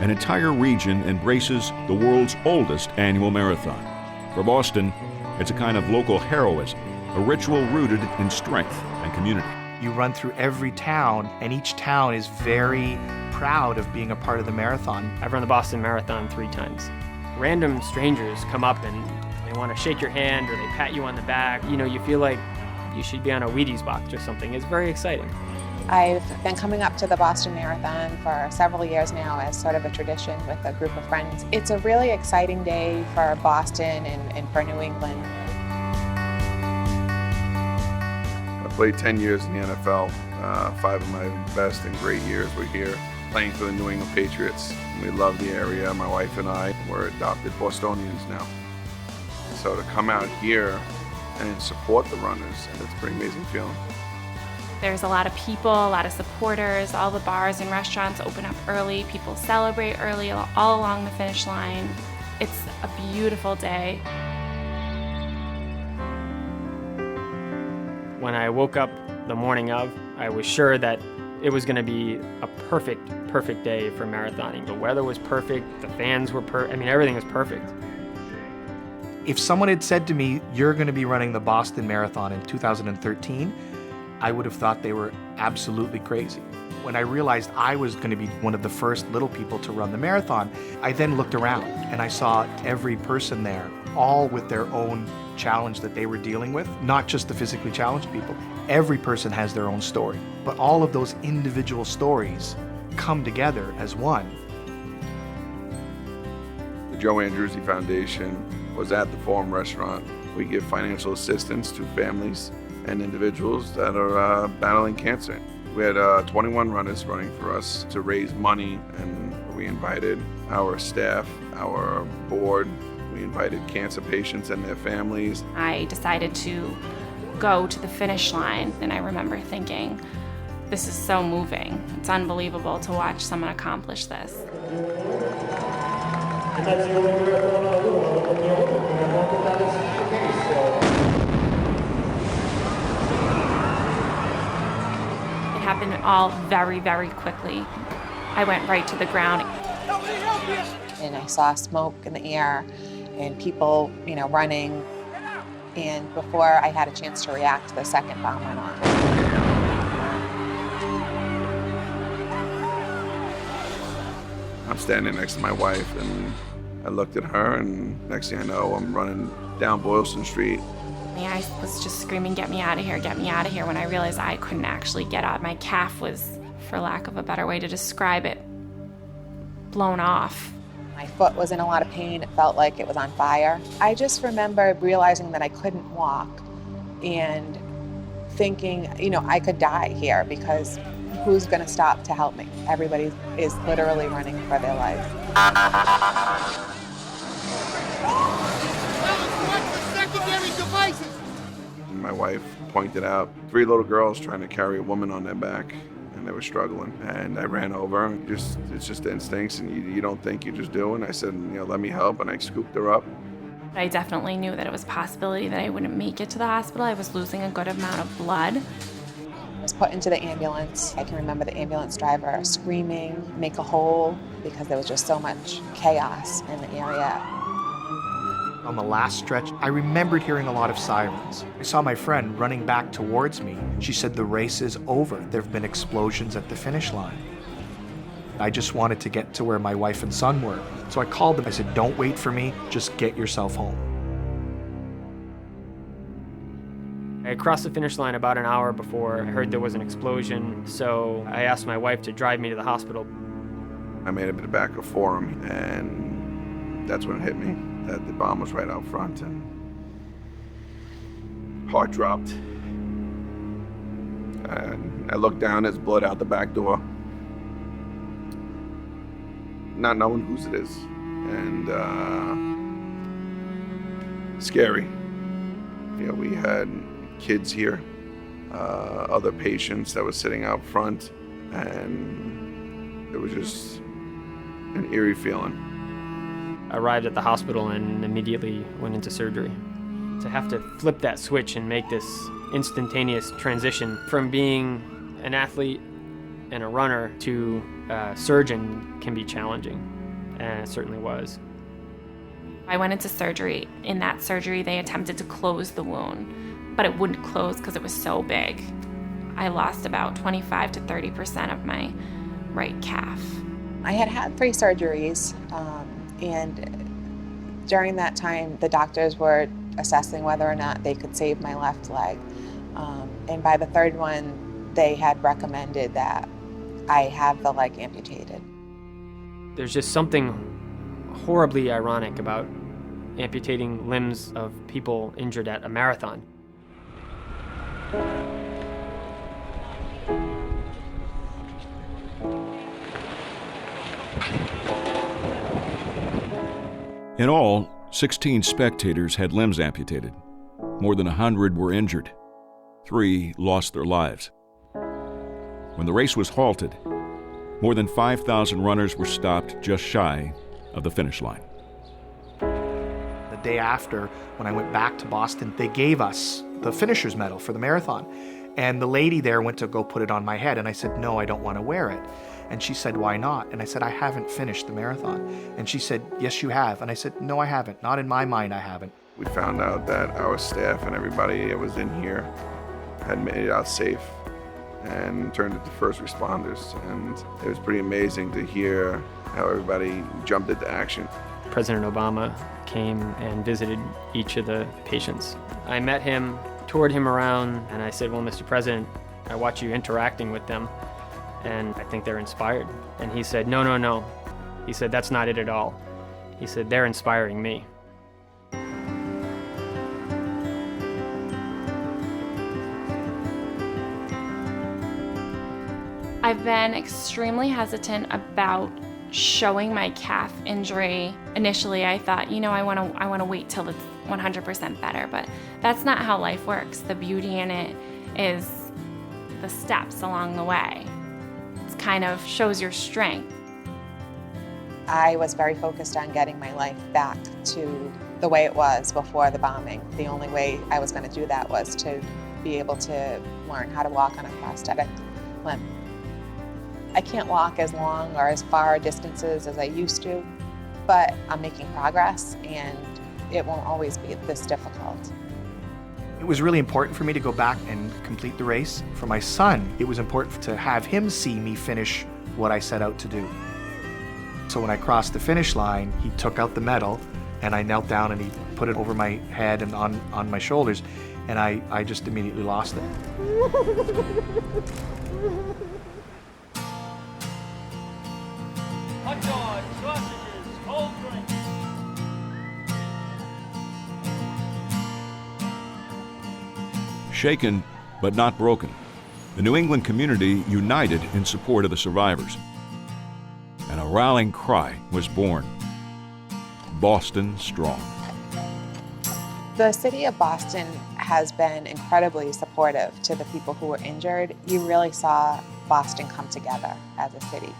an entire region embraces the world's oldest annual marathon. For Boston, it's a kind of local heroism, a ritual rooted in strength and community. You run through every town, and each town is very proud of being a part of the marathon. I've run the Boston Marathon 3 times. Random strangers come up and they want to shake your hand or they pat you on the back. You know, you feel like you should be on a Wheaties box or something. It's very exciting. I've been coming up to the Boston Marathon for several years now as sort of a tradition with a group of friends. It's a really exciting day for Boston and for New England. I played 10 years in the NFL. 5 of my best and great years were here playing for the New England Patriots. We love the area. My wife and I were adopted Bostonians now. So to come out here and support the runners, it's a pretty amazing feeling. There's a lot of people, a lot of supporters. All the bars and restaurants open up early. People celebrate early all along the finish line. It's a beautiful day. When I woke up the morning of, I was sure that it was going to be a perfect day for marathoning. The weather was perfect, the fans were everything was perfect. If someone had said to me, you're going to be running the Boston Marathon in 2013, I would have thought they were absolutely crazy. When I realized I was going to be one of the first little people to run the marathon, I then looked around and I saw every person there, all with their own challenge that they were dealing with, not just the physically challenged people. Every person has their own story, but all of those individual stories come together as one. The Joe Andrewsy Foundation was at the Forum Restaurant. We give financial assistance to families and individuals that are battling cancer. We had 21 runners running for us to raise money, and we invited our staff, our board, we invited cancer patients and their families. I decided to go to the finish line, and I remember thinking, this is so moving. It's unbelievable to watch someone accomplish this. It happened all very, very quickly. I went right to the ground. And I saw smoke in the air and people, running. And before I had a chance to react, the second bomb went off. I'm standing next to my wife, and I looked at her, and next thing I know, I'm running down Boylston Street. I was just screaming, get me out of here, when I realized I couldn't actually get out. My calf was, for lack of a better way to describe it, blown off. My foot was in a lot of pain. It felt like it was on fire. I just remember realizing that I couldn't walk and thinking, I could die here because who's going to stop to help me? Everybody is literally running for their lives. My wife pointed out 3 little girls trying to carry a woman on their back, and they were struggling. And I ran over, and it's just instincts, and you don't think, you just do. And I said, let me help, and I scooped her up. I definitely knew that it was a possibility that I wouldn't make it to the hospital. I was losing a good amount of blood. I was put into the ambulance. I can remember the ambulance driver screaming, make a hole, because there was just so much chaos in the area. On the last stretch, I remembered hearing a lot of sirens. I saw my friend running back towards me. She said, the race is over. There have been explosions at the finish line. I just wanted to get to where my wife and son were. So I called them. I said, don't wait for me. Just get yourself home. I crossed the finish line about an hour before I heard there was an explosion, so I asked my wife to drive me to the hospital. I made it back to Forum, and that's when it hit me, that the bomb was right out front, and heart dropped. And I looked down, there's blood out the back door. Not knowing whose it is, and scary. We had kids here, other patients that were sitting out front, and it was just an eerie feeling. I arrived at the hospital and immediately went into surgery. To have to flip that switch and make this instantaneous transition from being an athlete and a runner to a surgeon can be challenging, and it certainly was. I went into surgery. In that surgery, they attempted to close the wound, but it wouldn't close because it was so big. I lost about 25 to 30% of my right calf. I had had 3 surgeries, and during that time, the doctors were assessing whether or not they could save my left leg. And by the 3rd one, they had recommended that I have the leg amputated. There's just something horribly ironic about amputating limbs of people injured at a marathon. In all, 16 spectators had limbs amputated. More than 100 were injured. 3 lost their lives. When the race was halted, more than 5,000 runners were stopped just shy of the finish line. The day after, when I went back to Boston, they gave us the finisher's medal for the marathon. And the lady there went to go put it on my head, and I said, no, I don't want to wear it. And she said, why not? And I said, I haven't finished the marathon. And she said, yes, you have. And I said, no, I haven't. Not in my mind, I haven't. We found out that our staff and everybody that was in here had made it out safe and turned into first responders. And it was pretty amazing to hear how everybody jumped into action. President Obama came and visited each of the patients. I met him, toured him around, and I said, well, Mr. President, I watch you interacting with them, and I think they're inspired. And he said, no, no, no. He said, that's not it at all. He said, they're inspiring me. I've been extremely hesitant about showing my calf injury. Initially, I thought, I want to wait till it's 100% better, but that's not how life works. The beauty in it is the steps along the way. It kind of shows your strength. I was very focused on getting my life back to the way it was before the bombing. The only way I was going to do that was to be able to learn how to walk on a prosthetic limb. I can't walk as long or as far distances as I used to, but I'm making progress, and it won't always be this difficult. It was really important for me to go back and complete the race. For my son, it was important to have him see me finish what I set out to do. So when I crossed the finish line, he took out the medal, and I knelt down and he put it over my head and on my shoulders, and I just immediately lost it. Hot dogs, sausages, cold drinks. Shaken, but not broken, the New England community united in support of the survivors. And a rallying cry was born. Boston Strong. The city of Boston has been incredibly supportive to the people who were injured. You really saw Boston come together as a city.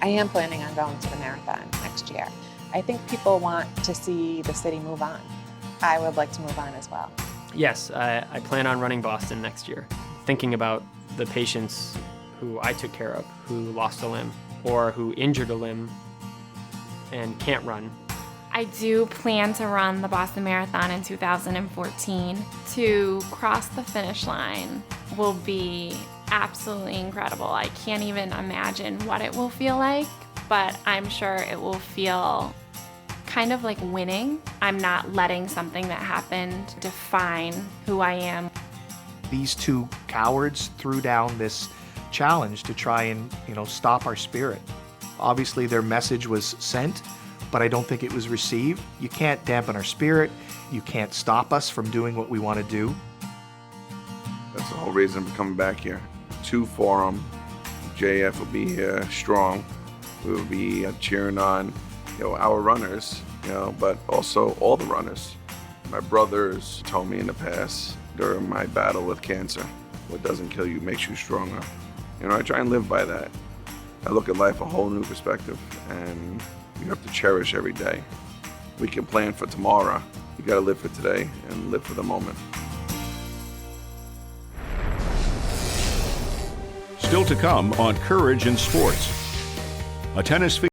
I am planning on going to the marathon next year. I think people want to see the city move on. I would like to move on as well. Yes, I plan on running Boston next year, thinking about the patients who I took care of, who lost a limb or who injured a limb and can't run. I do plan to run the Boston Marathon in 2014. To cross the finish line will be absolutely incredible. I can't even imagine what it will feel like, but I'm sure it will feel kind of like winning. I'm not letting something that happened define who I am. These 2 cowards threw down this challenge to try and, stop our spirit. Obviously, their message was sent, but I don't think it was received. You can't dampen our spirit. You can't stop us from doing what we want to do. That's the whole reason for coming back here. 2 Forum, JF will be here strong. We will be cheering on, our runners, but also all the runners. My brothers told me in the past during my battle with cancer, what doesn't kill you makes you stronger. I try and live by that. I look at life a whole new perspective, and you have to cherish every day. We can plan for tomorrow. You got to live for today and live for the moment. Still to come on Courage in Sports. A tennis